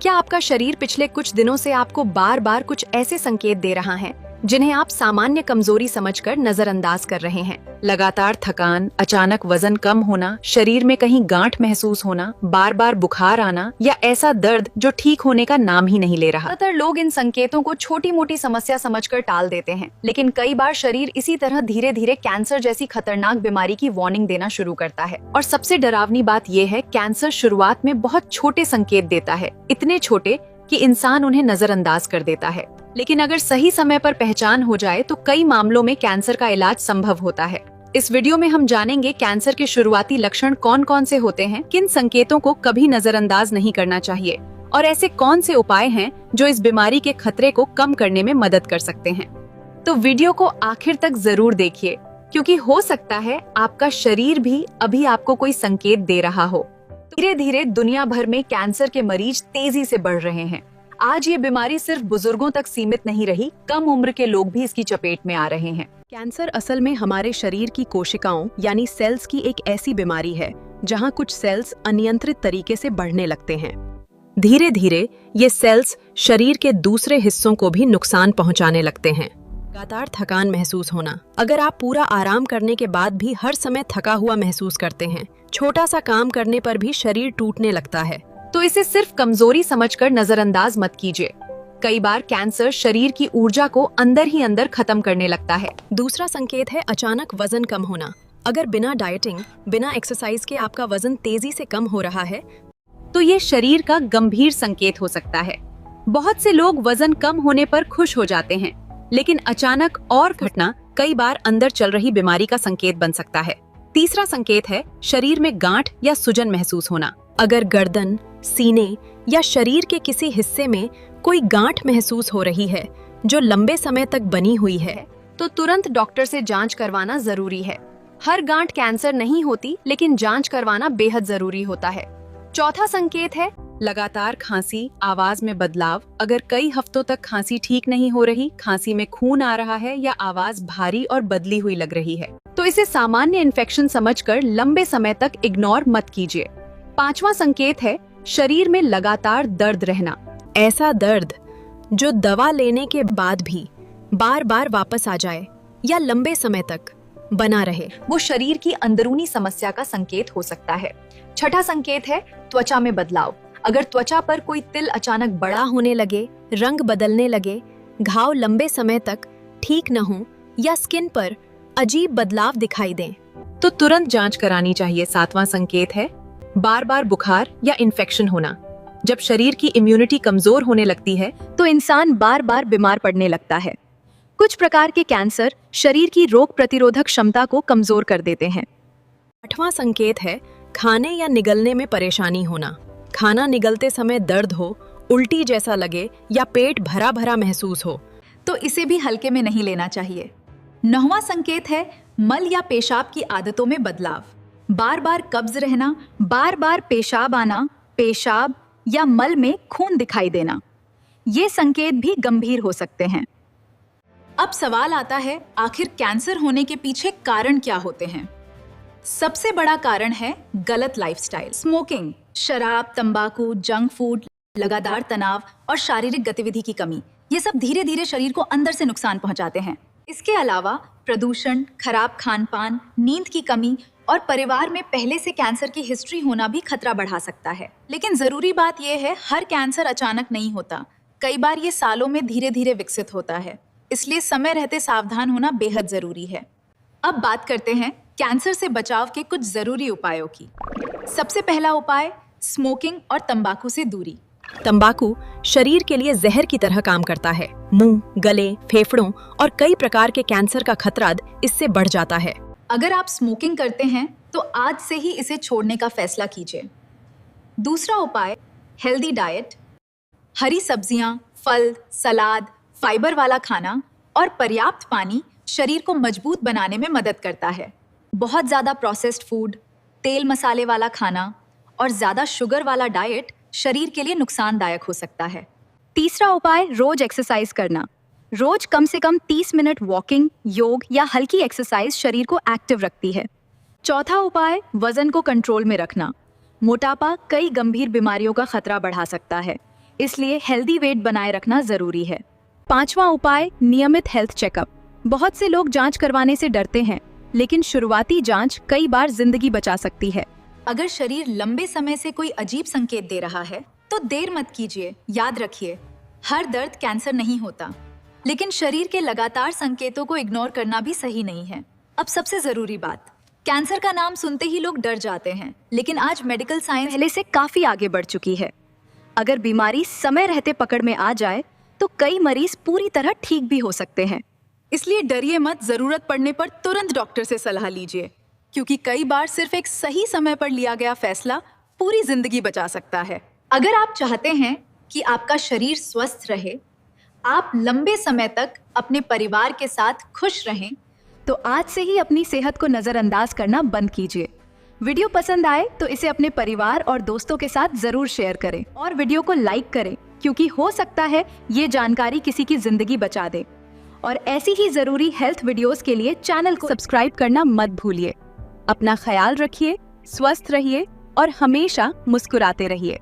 क्या आपका शरीर पिछले कुछ दिनों से आपको बार बार कुछ ऐसे संकेत दे रहा है जिन्हें आप सामान्य कमजोरी समझकर नजरअंदाज कर रहे हैं? लगातार थकान, अचानक वजन कम होना, शरीर में कहीं गांठ महसूस होना, बार बार बुखार आना या ऐसा दर्द जो ठीक होने का नाम ही नहीं ले रहा। ज्यादातर लोग इन संकेतों को छोटी मोटी समस्या समझकर टाल देते हैं, लेकिन कई बार शरीर इसी तरह धीरे धीरे कैंसर जैसी खतरनाक बीमारी की वार्निंग देना शुरू करता है। और सबसे डरावनी बात यह है, कैंसर शुरुआत में बहुत छोटे संकेत देता है, इतने छोटे कि इंसान उन्हें नजरअंदाज कर देता है। लेकिन अगर सही समय पर पहचान हो जाए तो कई मामलों में कैंसर का इलाज संभव होता है। इस वीडियो में हम जानेंगे कैंसर के शुरुआती लक्षण कौन कौन से होते हैं, किन संकेतों को कभी नजरअंदाज नहीं करना चाहिए और ऐसे कौन से उपाय हैं जो इस बीमारी के खतरे को कम करने में मदद कर सकते हैं। तो वीडियो को आखिर तक जरूर देखिए, क्योंकि हो सकता है आपका शरीर भी अभी आपको कोई संकेत दे रहा हो। धीरे धीरे दुनिया भर में कैंसर के मरीज तेजी से बढ़ रहे हैं। आज ये बीमारी सिर्फ बुजुर्गों तक सीमित नहीं रही, कम उम्र के लोग भी इसकी चपेट में आ रहे हैं। कैंसर असल में हमारे शरीर की कोशिकाओं यानी सेल्स की एक ऐसी बीमारी है जहां कुछ सेल्स अनियंत्रित तरीके से बढ़ने लगते हैं। धीरे धीरे ये सेल्स शरीर के दूसरे हिस्सों को भी नुकसान पहुंचाने लगते हैं। लगातार थकान महसूस होना, अगर आप पूरा आराम करने के बाद भी हर समय थका हुआ महसूस करते हैं, छोटा सा काम करने पर भी शरीर टूटने लगता है, तो इसे सिर्फ कमजोरी समझकर नजरअंदाज मत कीजिए। कई बार कैंसर शरीर की ऊर्जा को अंदर ही अंदर खत्म करने लगता है। दूसरा संकेत है अचानक वजन कम होना। अगर बिना डाइटिंग, बिना एक्सरसाइज के आपका वजन तेजी से कम हो रहा है, तो ये शरीर का गंभीर संकेत हो सकता है। बहुत से लोग वजन कम होने पर खुश हो जाते हैं, लेकिन अचानक और घटना कई बार अंदर चल रही बीमारी का संकेत बन सकता है। तीसरा संकेत है शरीर में गांठ या सूजन महसूस होना। अगर गर्दन, सीने या शरीर के किसी हिस्से में कोई गांठ महसूस हो रही है जो लंबे समय तक बनी हुई है, तो तुरंत डॉक्टर से जांच करवाना जरूरी है। हर गांठ कैंसर नहीं होती, लेकिन जांच करवाना बेहद जरूरी होता है। चौथा संकेत है लगातार खांसी, आवाज में बदलाव। अगर कई हफ्तों तक खांसी ठीक नहीं हो रही, खांसी में खून आ रहा है या आवाज भारी और बदली हुई लग रही है, तो इसे सामान्य इन्फेक्शन समझकर लंबे समय तक इग्नोर मत कीजिए। पांचवा संकेत है शरीर में लगातार दर्द रहना। ऐसा दर्द जो दवा लेने के बाद भी बार बार वापस आ जाए या लंबे समय तक बना रहे, वो शरीर की अंदरूनी समस्या का संकेत हो सकता है। छठा संकेत है त्वचा में बदलाव। अगर त्वचा पर कोई तिल अचानक बड़ा होने लगे, रंग बदलने लगे, घाव लंबे समय तक ठीक न हो या स्किन पर अजीब बदलाव दिखाई दें, तो तुरंत जांच करानी चाहिए। सातवां संकेत है बार बार बुखार या इन्फेक्शन होना। जब शरीर की इम्यूनिटी कमजोर होने लगती है, तो इंसान बार बार बीमार पड़ने लगता है। कुछ प्रकार के कैंसर शरीर की रोग प्रतिरोधक क्षमता को कमजोर कर देते हैं। आठवां संकेत है खाने या निगलने में परेशानी होना। खाना निगलते समय दर्द हो, उल्टी जैसा लगे या पेट भरा भरा महसूस हो, तो इसे भी हल्के में नहीं लेना चाहिए। नौवां संकेत है मल या पेशाब की आदतों में बदलाव। बार बार कब्ज रहना, बार बार पेशाब आना, पेशाब या मल में खून दिखाई देना, ये संकेत भी गंभीर हो सकते हैं। अब सवाल आता है, आखिर कैंसर होने के पीछे कारण क्या होते हैं? सबसे बड़ा कारण है गलत लाइफस्टाइल। स्मोकिंग, शराब, तंबाकू, जंक फूड, लगातार तनाव और शारीरिक गतिविधि की कमी, ये सब धीरे धीरे शरीर को अंदर से नुकसान पहुंचाते हैं। इसके अलावा प्रदूषण, खराब खान पान, नींद की कमी और परिवार में पहले से कैंसर की हिस्ट्री होना भी खतरा बढ़ा सकता है। लेकिन जरूरी बात यह है, हर कैंसर अचानक नहीं होता। कई बार ये सालों में धीरे धीरे विकसित होता है, इसलिए समय रहते सावधान होना बेहद जरूरी है। अब बात करते हैं कैंसर से बचाव के कुछ जरूरी उपायों की। सबसे पहला उपाय स्मोकिंग और तंबाकू से दूरी। तंबाकू शरीर के लिए जहर की तरह काम करता है। मुंह, गले, फेफड़ों और कई प्रकार के कैंसर का खतरा इससे बढ़ जाता है। अगर आप स्मोकिंग करते हैं तो आज से ही इसे छोड़ने का फैसला कीजिए। दूसरा उपाय हेल्दी डाइट। हरी सब्जियां, फल, सलाद, फाइबर वाला खाना और पर्याप्त पानी शरीर को मजबूत बनाने में मदद करता है। बहुत ज़्यादा प्रोसेस्ड फूड, तेल मसाले वाला खाना और ज़्यादा शुगर वाला डाइट शरीर के लिए नुकसानदायक हो सकता है। तीसरा उपाय रोज एक्सरसाइज करना। रोज कम से कम 30 मिनट वॉकिंग, योग या हल्की एक्सरसाइज शरीर को एक्टिव रखती है। चौथा उपाय वजन को कंट्रोल में रखना। मोटापा कई गंभीर बीमारियों का खतरा बढ़ा सकता है, इसलिए हेल्दी वेट बनाए रखना जरूरी है। 5वां उपाय, नियमित हेल्थ चेकअप। बहुत से लोग जांच करवाने से डरते हैं, लेकिन शुरुआती जांच कई बार जिंदगी बचा सकती है। अगर शरीर लंबे समय से कोई अजीब संकेत दे रहा है तो देर मत कीजिए। याद रखिए, हर दर्द कैंसर नहीं होता, लेकिन शरीर के लगातार संकेतों को इग्नोर करना भी सही नहीं है। अब सबसे जरूरी बात, कैंसर का नाम सुनते ही लोग डर जाते हैं, लेकिन आज मेडिकल साइंस पहले से काफी आगे बढ़ चुकी है। अगर बीमारी समय रहते पकड़ में आ जाए तो कई मरीज पूरी तरह ठीक भी हो सकते हैं। इसलिए डरिए मत, जरूरत पड़ने पर तुरंत डॉक्टर से सलाह लीजिए, क्योंकि कई बार सिर्फ एक सही समय पर लिया गया फैसला पूरी जिंदगी बचा सकता है। अगर आप चाहते हैं कि आपका शरीर स्वस्थ रहे, आप लंबे समय तक अपने परिवार के साथ खुश रहें, तो आज से ही अपनी सेहत को नजरअंदाज करना बंद कीजिए। वीडियो पसंद आए तो इसे अपने परिवार और दोस्तों के साथ जरूर शेयर करें और वीडियो को लाइक करें, क्योंकि हो सकता है ये जानकारी किसी की जिंदगी बचा दे। और ऐसी ही जरूरी हेल्थ वीडियोस के लिए चैनल को सब्सक्राइब करना मत भूलिए। अपना ख्याल रखिए, स्वस्थ रहिए और हमेशा मुस्कुराते रहिए।